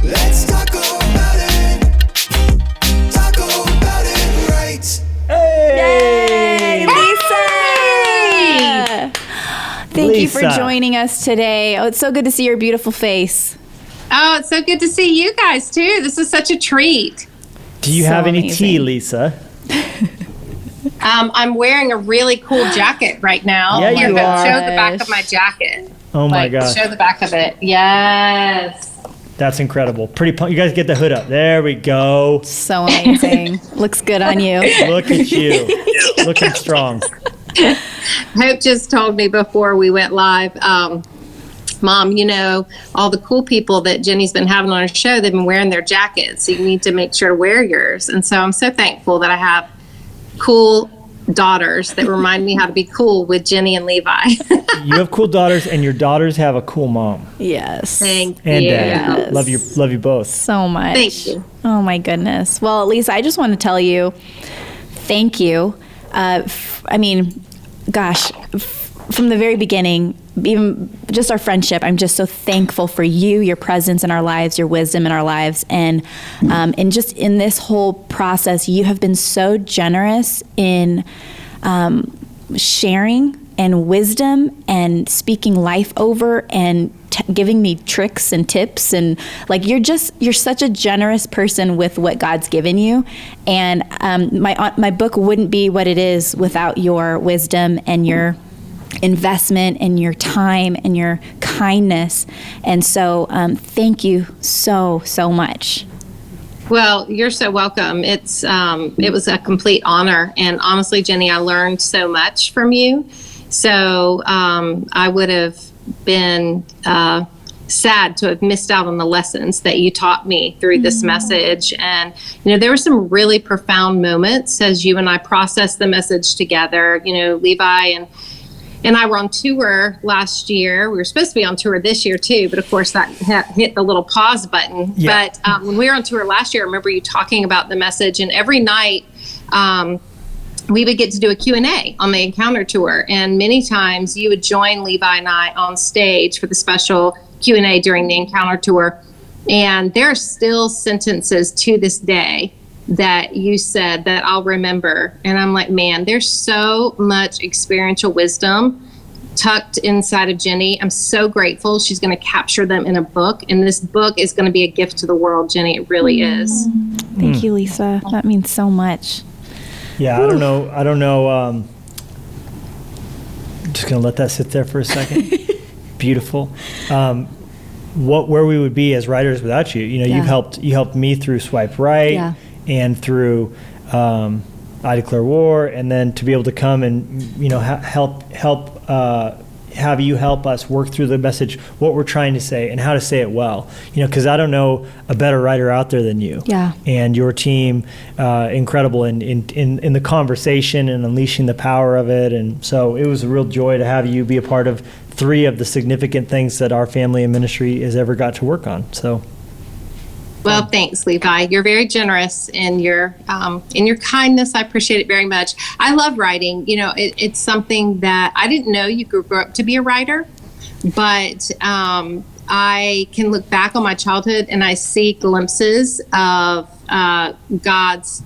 Let's talk about it. Talk about it right. Yay, Lysa! Thank you for Lysa. joining us today. Oh, it's so good to see your beautiful face. Oh, it's so good to see you guys too. This is such a treat. Do you So have any amazing. tea, Lysa? I'm wearing a really cool jacket right now. Yeah, Here, you go are. show the back of my jacket. Oh my Like, gosh, show the back of it. Yes. that's incredible. You guys get the hood up. There we go. So amazing. Looks good on you. Look at you, looking strong. Hope just told me before we went live, Mom, you know, all the cool people that Jennie's been having on her show, they've been wearing their jackets. So you need to make sure to wear yours. And so I'm so thankful that I have cool daughters that remind me how to be cool with Jennie and Levi. You have cool daughters, and your daughters have a cool mom Yes. Thank and you. dad. Yes. Love you both. So much. Thank you. Oh my goodness. Well, Lisa, I just want to tell you, thank you. From the very beginning, even just our friendship, I'm just so thankful for you, your presence in our lives, your wisdom in our lives, and just in this whole process, you have been so generous in sharing and wisdom and speaking life over and giving me tricks and tips, and like you're such a generous person with what God's given you, and my book wouldn't be what it is without your wisdom and your investment and your time and your kindness. And so thank you so much. Well, you're so welcome. It was a complete honor. And honestly, Jennie, I learned so much from you. So I would have been sad to have missed out on the lessons that you taught me through this message. And, you know, there were some really profound moments as you and I processed the message together. You know, Levi and I were on tour last year. We were supposed to be on tour this year too, but of course that hit the little pause button. Yeah. But when we were on tour last year, I remember you talking about the message, and every night we would get to do a Q&A on the Encounter Tour. And many times you would join Levi and I on stage for the special Q&A during the Encounter Tour. And there are still sentences to this day that you said that I'll remember. And I'm like, man, there's so much experiential wisdom tucked inside of Jennie. I'm so grateful she's going to capture them in a book. And this book is going to be a gift to the world, Jennie. It really is. Thank you, Lisa. That means so much. Yeah, I don't know. Just gonna let that sit there for a second. Beautiful. Where we would be as writers without you? You know, Yeah. you helped me through Swipe Right, Yeah. and through I Declare War, and then to be able to come and have you help us work through the message, what we're trying to say, and how to say it well. You know, because I don't know a better writer out there than you. Yeah. And your team, incredible in the conversation and unleashing the power of it. And so it was a real joy to have you be a part of 3 of the significant things that our family and ministry has ever got to work on. So. Well, thanks, Levi. You're very generous in your kindness. I appreciate it very much. I love writing. You know, it's something that I didn't know you could grow up to be a writer, but I can look back on my childhood and I see glimpses of God's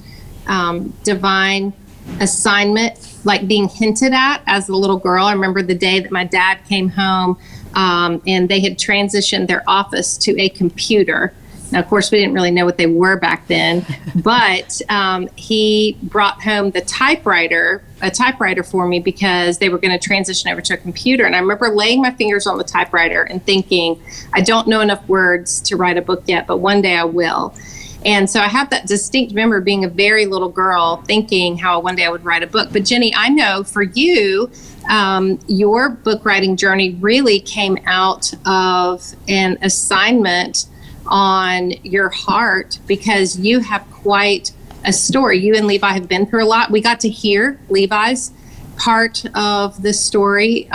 divine assignment, like being hinted at as a little girl. I remember the day that my dad came home and they had transitioned their office to a computer. Now, of course, we didn't really know what they were back then, but he brought home a typewriter for me because they were going to transition over to a computer. And I remember laying my fingers on the typewriter and thinking, I don't know enough words to write a book yet, but one day I will. And so I have that distinct memory of being a very little girl thinking how one day I would write a book. But Jennie, I know for you, your book writing journey really came out of an assignment on your heart because you have quite a story. You and Levi have been through a lot. We got to hear Levi's part of the story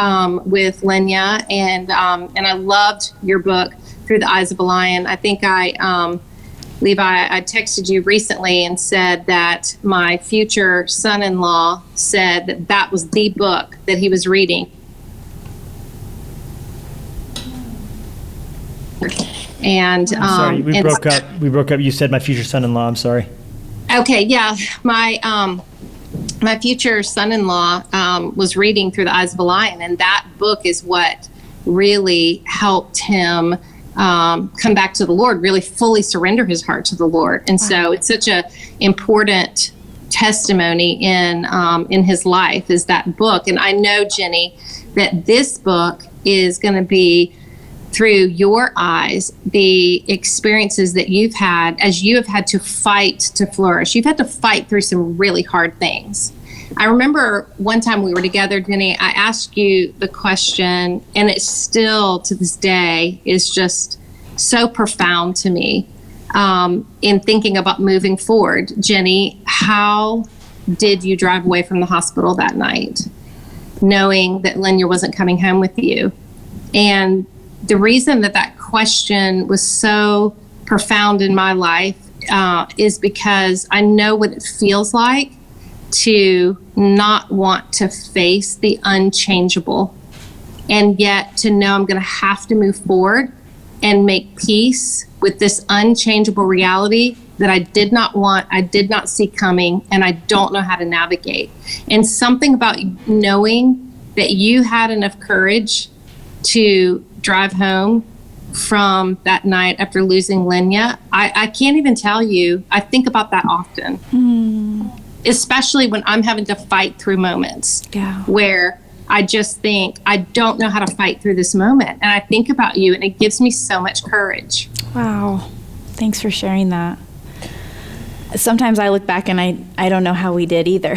with Lenya, and I loved your book, Through the Eyes of a Lion. I think Levi, I texted you recently and said that my future son-in-law said that that was the book that he was reading. And Sorry, we and- broke up. We broke up. You said my future son-in-law. I'm sorry. Okay, yeah, my future son-in-law was reading Through the Eyes of a Lion, and that book is what really helped him come back to the Lord, really fully surrender his heart to the Lord. And so it's such a important testimony in his life is that book. And I know, Jennie, that this book is going to be through your eyes, the experiences that you've had as you have had to fight to flourish. You've had to fight through some really hard things. I remember one time we were together, Jennie, I asked you the question, and it still to this day is just so profound to me in thinking about moving forward. Jennie, how did you drive away from the hospital that night, knowing that Lenya wasn't coming home with you? And the reason that question was so profound in my life is because I know what it feels like to not want to face the unchangeable, and yet to know I'm going to have to move forward and make peace with this unchangeable reality that I did not want, I did not see coming, and I don't know how to navigate. And something about knowing that you had enough courage to drive home from that night after losing Lenya, I can't even tell you. I think about that often, especially when I'm having to fight through moments where I just think, I don't know how to fight through this moment. And I think about you, and it gives me so much courage. Wow. Thanks for sharing that. Sometimes I look back and I don't know how we did either.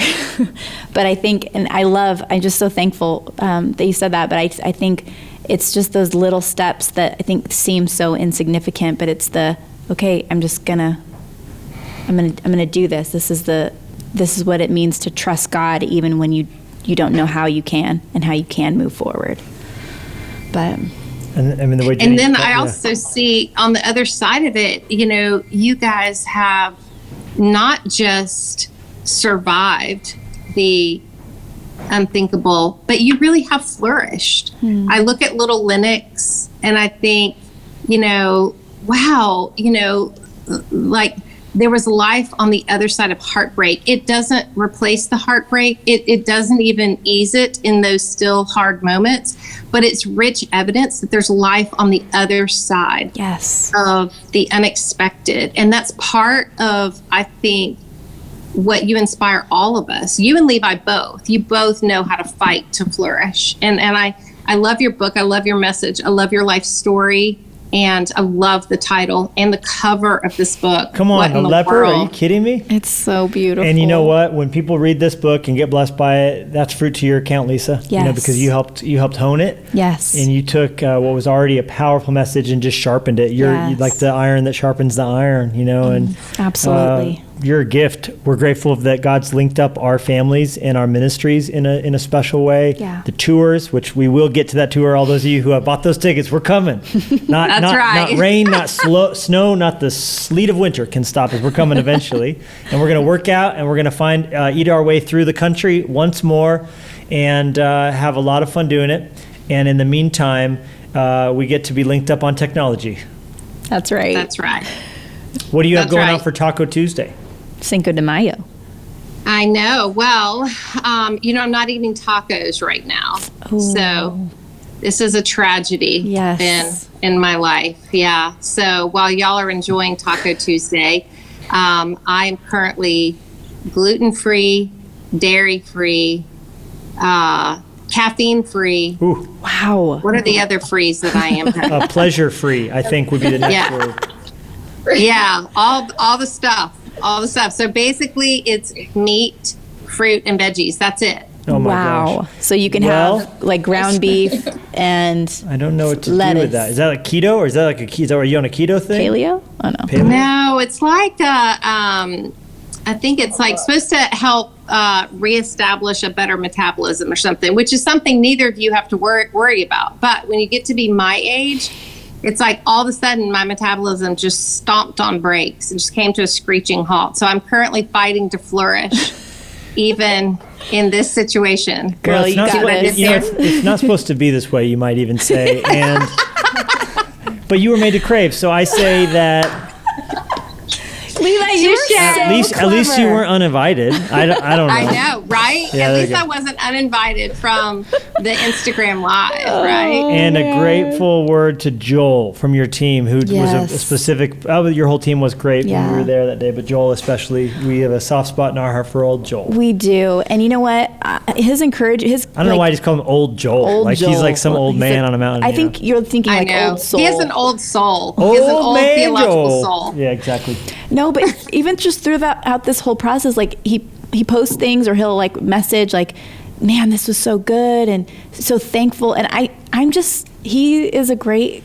But I think, and I'm just so thankful that you said that, but I think it's just those little steps that I think seem so insignificant, but it's okay, I'm gonna do this. This is what it means to trust God even when you don't know how you can and how you can move forward. But And I mean the way. And then I also see on the other side of it, you guys have not just survived the unthinkable, but you really have flourished. I look at little Lennox and I think, wow, like there was life on the other side of heartbreak. It doesn't replace the heartbreak. It doesn't even ease it in those still hard moments, but it's rich evidence that there's life on the other side of the unexpected. And that's part of, I think, what you inspire all of us. You and Levi both. You both know how to fight to flourish. And I love your book. I love your message. I love your life story. And I love the title and the cover of this book. Come on, a leper? Are you kidding me? It's so beautiful. And you know what? When people read this book and get blessed by it, that's fruit to your account, Lysa. Yes. Because you helped hone it. Yes. And you took what was already a powerful message and just sharpened it. You're like the iron that sharpens the iron, and absolutely. You're a gift. We're grateful that God's linked up our families and our ministries in a special way. Yeah. The tours, which we will get to that tour. All those of you who have bought those tickets, we're coming. Not rain, not snow, not the sleet of winter can stop us. We're coming eventually, and we're going to work out, and we're going to eat our way through the country once more, and have a lot of fun doing it. And in the meantime, we get to be linked up on technology. That's right. That's right. What do you have going on for Taco Tuesday? Cinco de Mayo. I know. Well, I'm not eating tacos right now. Ooh. So this is a tragedy in my life. Yeah. So while y'all are enjoying Taco Tuesday, I'm currently gluten-free, dairy-free, caffeine-free. Ooh. Wow. What are the other frees that I am? Pleasure-free, I think would be the next word. Yeah, all the stuff. All the stuff. So basically it's meat, fruit, and veggies. That's it. Oh my gosh. So you can have like ground beef and I don't know what to lettuce. do with that. Is that like keto, or is that are you on a keto thing? Paleo? Oh no. Paleo? No, it's like I think it's like supposed to help reestablish a better metabolism or something, which is something neither of you have to worry about. But when you get to be my age, it's like all of a sudden my metabolism just stomped on brakes and just came to a screeching halt. So I'm currently fighting to flourish, even in this situation. Girl, well, you got this. It's not supposed to be this way, you might even say. And but you were made to crave. So I say that Levi, you're so at least you weren't uninvited. I don't know. I know, right? Yeah, At least I wasn't uninvited from the Instagram Live, right? And a grateful word to Joel from your team, who was Yes. a specific. Your whole team was great when we were there that day, but Joel especially. We have a soft spot in our heart for old Joel. We do, and you know what? His encouragement. I don't know why I just call him Old Joel. Old He's Joel. like some old man on a mountain. I think you're thinking I like know. old soul. He has an old soul. He has an old man theological Joel. soul. Yeah, exactly. No, but even just throughout this whole process, like he posts things or he'll like message like, man, this was so good and so thankful. And he is a great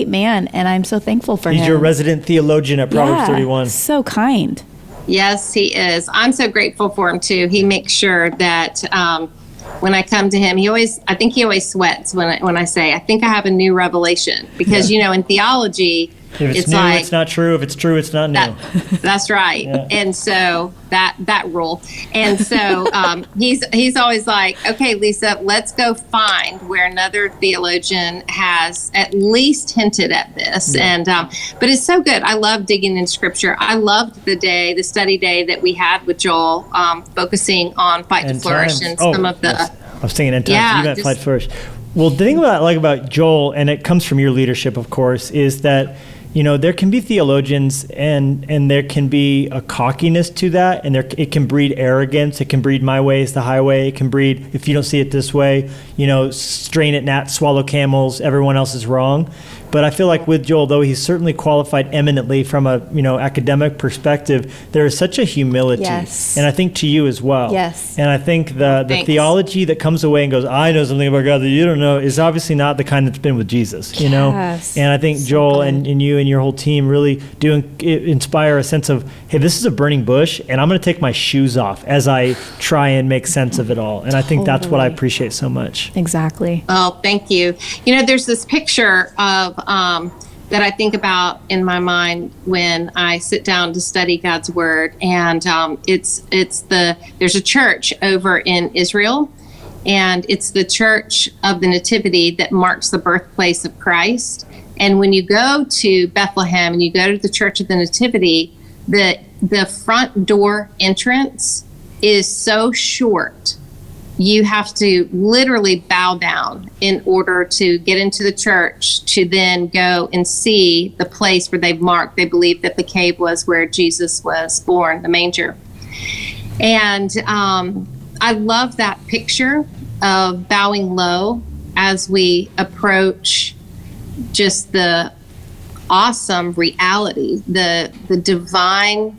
man, and I'm so thankful for him. He's your resident theologian at Proverbs 31. So kind. Yes, he is. I'm so grateful for him too. He makes sure that when I come to him, I think he always sweats when I say, I think I have a new revelation, because in theology, If it's it's new, like, it's not true. If it's true, it's not new. That's right. Yeah. And so that rule. And so he's always like, okay, Lisa, let's go find where another theologian has at least hinted at this. Yeah. And but it's so good. I love digging in scripture. I loved the study day that we had with Joel, focusing on Fight to Flourish and some of the. Yes. I was thinking end times. Yeah, You meant Fight to Flourish. Well, the thing about Joel, and it comes from your leadership, of course, is that there can be theologians and there can be a cockiness to that, and it can breed arrogance. It can breed my way is the highway. It can breed, if you don't see it this way, strain at gnats, swallow camels, everyone else is wrong. But I feel like with Joel, though he's certainly qualified eminently from a academic perspective, there is such a humility. Yes. And I think to you as well. Yes. And I think the Thanks. theology that comes away and goes, I know something about God that you don't know, is obviously not the kind that's been with Jesus, Yes. And I think So Joel good. and you and your whole team really do inspire a sense of, hey, this is a burning bush, and I'm going to take my shoes off as I try and make sense of it all. And I think that's what I Totally. appreciate so much. Exactly. Oh, thank you. There's this picture of that I think about in my mind when I sit down to study God's word, and there's a church over in Israel, and it's the Church of the Nativity that marks the birthplace of Christ. And when you go to Bethlehem and you go to the Church of the Nativity, the front door entrance is so short. You have to literally bow down in order to get into the church, to then go and see the place where they've marked. They believe that the cave was where Jesus was born, the manger. And I love that picture of bowing low as we approach just the awesome reality, the divine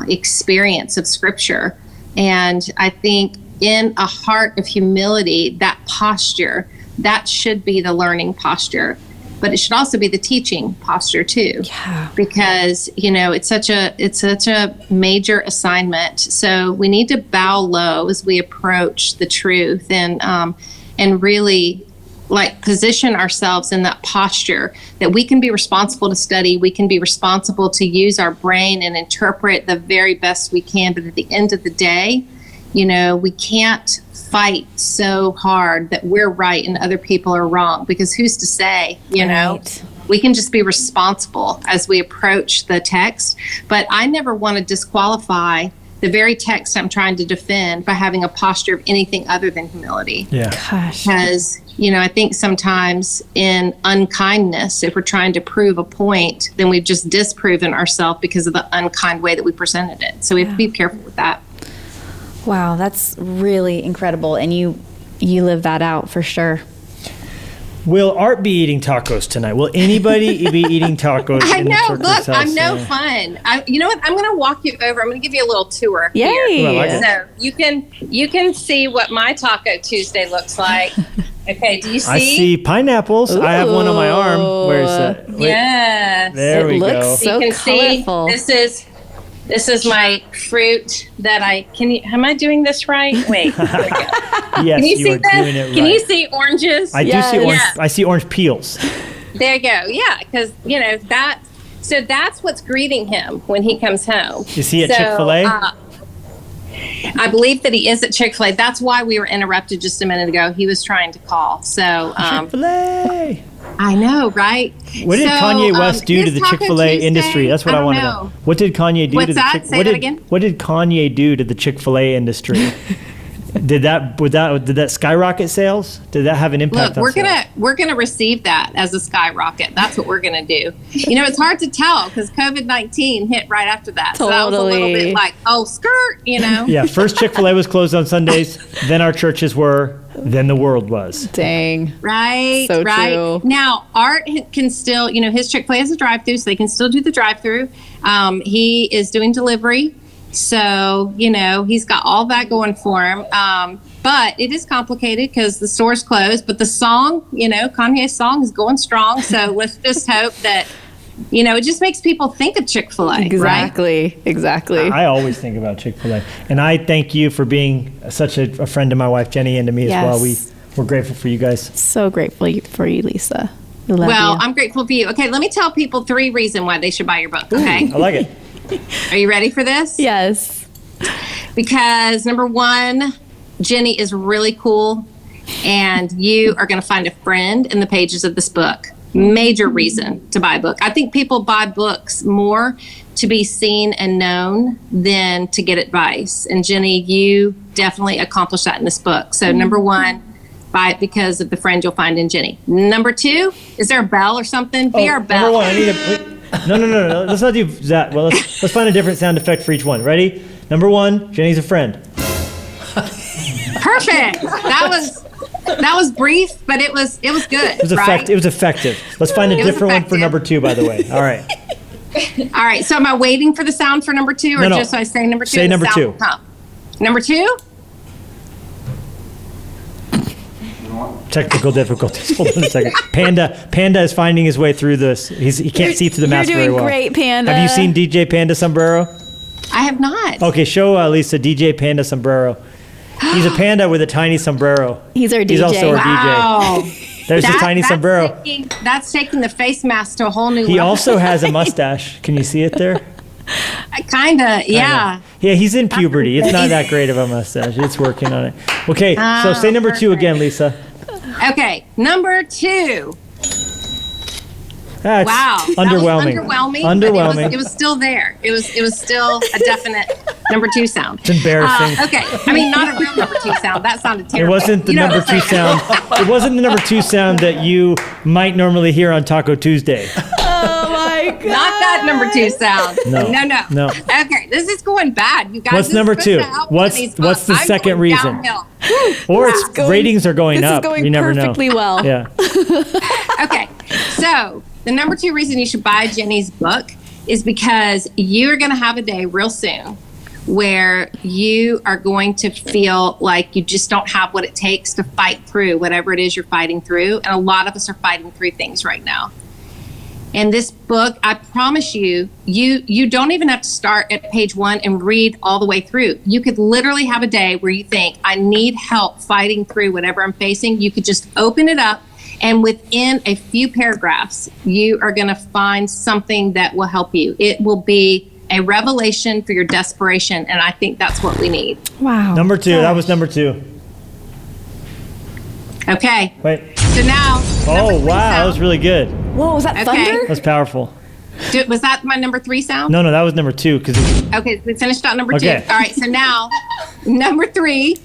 experience of Scripture. And I think in a heart of humility, that posture, that should be the learning posture, but it should also be the teaching posture too. Yeah. Because it's such a major assignment. So we need to bow low as we approach the truth, and really position ourselves in that posture that we can be responsible to study, we can be responsible to use our brain and interpret the very best we can. But at the end of the day, we can't fight so hard that we're right and other people are wrong, because who's to say, Right. We can just be responsible as we approach the text. But I never want to disqualify the very text I'm trying to defend by having a posture of anything other than humility. Yeah. Gosh. Because, I think sometimes in unkindness, if we're trying to prove a point, then we've just disproven ourselves because of the unkind way that we presented it. So we have to be careful with that. Wow, that's really incredible, and you live that out for sure. Will Art be eating tacos tonight? Will anybody be eating tacos I in the know. TerKeurst Look, house? I'm no fun. You know what? I'm going to walk you over. I'm going to give you a little tour Yay! here. Ooh, I like it. So you can see what my Taco Tuesday looks like. Okay, do you see? I see pineapples. I have one on my arm. Where is that? Wait. Yes. There we looks go. so you can colorful. see this is my fruit that am I doing this right? Wait. There we go. Yes, Can you see are that? doing it right. Can you see oranges? I do see orange. Yeah. I see orange peels. There you go. Yeah, because so that's what's greeting him when he comes home. Is he at So, Chick-fil-A? I believe that he is at Chick-fil-A. That's why we were interrupted just a minute ago. He was trying to call. So Chick-fil-A. I know, right? What did Kanye West do to his the Taco Chick-fil-A Tuesday, industry? That's what I want to know. What did Kanye do What's to the that? Chick-fil-A? Say that again? What did Kanye do to the Chick-fil-A industry? Did that skyrocket sales? Did that have an impact Look, on sales? we're gonna receive that as a skyrocket. That's what we're gonna do. You know, it's hard to tell because COVID-19 hit right after that. So that was a little bit like, oh, skirt, you know. Yeah, first Chick-fil-A was closed on Sundays, then our churches were, then the world was. Dang. Right, So right. true. Now, Art can still, you know, his Chick-fil-A has a drive-through, so they can still do the drive-through. He is doing delivery. So, you know, he's got all that going for him. But it is complicated because the store's closed. But the song, you know, Kanye's song is going strong. So let's just hope that, you know, it just makes people think of Chick-fil-A, right? Exactly. I always think about Chick-fil-A. And I thank you for being such a friend to my wife, Jennie, and to me as well. We're grateful for you guys. So grateful for you, Lysa. We love Well, you. I'm grateful for you. Okay, let me tell people 3 reasons why they should buy your book, okay? I like it. Are you ready for this? Yes. Because number 1, Jennie is really cool, and you are going to find a friend in the pages of this book. Major reason to buy a book. I think people buy books more to be seen and known than to get advice. And Jennie, you definitely accomplished that in this book. So number 1, buy it because of the friend you'll find in Jennie. Number 2, is there a bell or something? Be our bell. Number 1, I need a... No. Let's not do that. Well, let's find a different sound effect for each one. Ready? Number 1, Jennie's a friend. Perfect. That was brief, but it was good. It was right? It was effective. Let's find a It was different one for effective. number 2, by the way. All right. All right. So am I waiting for the sound for number 2, or No. just so I say number 2? Say and the number sound 2. will come? Number 2? Technical difficulties. Hold on a second. Panda is finding his way through this. He can't see through the mask very well. You're doing great, Panda. Have you seen DJ Panda Sombrero? I have not. Okay, show Lysa DJ Panda Sombrero. He's a panda with a tiny sombrero. He's our DJ. He's also our Wow. DJ. There's his tiny sombrero. That's taking the face mask to a whole new He level. also has a mustache. Can you see it there? Kinda, yeah. Yeah, he's in puberty. It's not that great of a mustache. It's working on it. Okay, so say number 2 again, Lysa. Okay, number 2. That's Wow. underwhelming. That was underwhelming. Underwhelming. But it was still there. It was still a definite number 2 sound. It's embarrassing. Okay. I mean, not a real number 2 sound. That sounded It terrible. wasn't the You know number what I'm 2 saying? sound. It wasn't the number 2 sound that you might normally hear on Taco Tuesday. Oh my God. Not that number 2 sound. No. Okay, this is going bad. You guys. What's this number is 2? supposed to help What's Jennie's the book. I'm second going reason? downhill. Or its ratings are going This up. is going You never perfectly know. well. Yeah. Okay, so the number 2 reason you should buy Jennie's book is because you're going to have a day real soon where you are going to feel like you just don't have what it takes to fight through whatever it is you're fighting through. And a lot of us are fighting through things right now. And this book, I promise you, you don't even have to start at page 1 and read all the way through. You could literally have a day where you think, I need help fighting through whatever I'm facing. You could just open it up, and within a few paragraphs, you are going to find something that will help you. It will be a revelation for your desperation, and I think that's what we need. Wow. Number 2. That was number 2. Okay, Wait. so now. number Oh, 3 wow. That sound. was really good. Whoa, was that Okay. thunder? That's powerful. Was that my number 3 sound? No, that was number 2 because Okay, we finished out number 2. Okay. All right, so now number 3.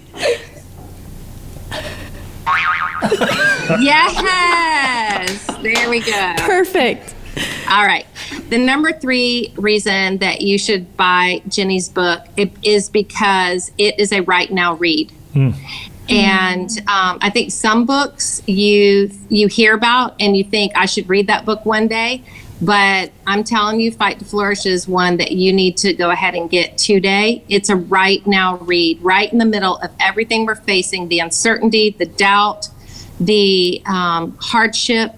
Yes, there we go. Perfect. All right. The number 3 reason that you should buy Jennie's book is because it is a right now read. And I think some books you hear about and you think I should read that book one day. But I'm telling you, Fight to Flourish is one that you need to go ahead and get today. It's a right now read, right in the middle of everything we're facing, the uncertainty, the doubt, the hardship,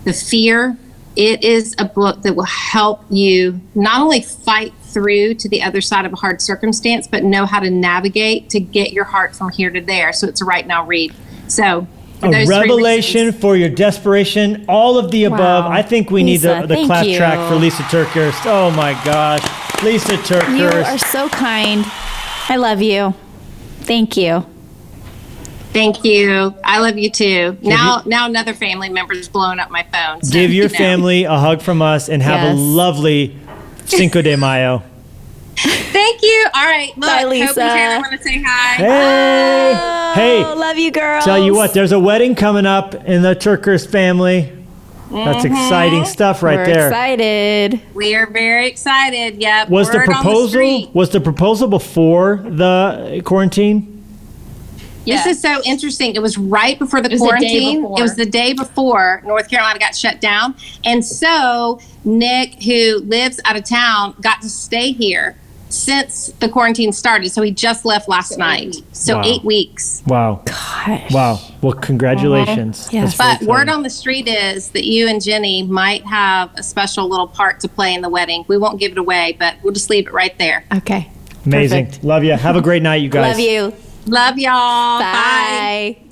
the fear. It is a book that will help you not only fight through to the other side of a hard circumstance, but know how to navigate to get your heart from here to there. So it's a right now read. So for a those 3 revelation reasons- for your desperation, all of the above. Wow. I think we need Lysa, the thank clap you. track for Lysa TerKeurst. Oh my gosh. Lysa You are TerKeurst. so kind. I love you. Thank you. Thank you. I love you too. Now another family member's blowing up my phone. So, Give your family a hug from us and have a Yes. lovely Cinco de Mayo. Thank you. All right. Look, Bye, Hope and Lisa. Taylor want to say hi. Hey, Oh, love you, girls. tell you what, there's a wedding coming up in the TerKeurst family. That's exciting stuff right We're there. excited. We are very excited. Yep. Was the Word on proposal street. before the quarantine? This is so interesting. It was right before the was the day quarantine. before. It was the day before North Carolina got shut down. And so Nick, who lives out of town, got to stay here since the quarantine started. So he just left last night. So Wow. 8 weeks. Wow. Gosh. Wow. Well, congratulations. Yes. That's very But word exciting. on the street is that you and Jennie might have a special little part to play in the wedding. We won't give it away, but we'll just leave it right there. Okay. Amazing. Perfect. Love you. Have a great night, you guys. Love you. Love y'all. Bye. Bye.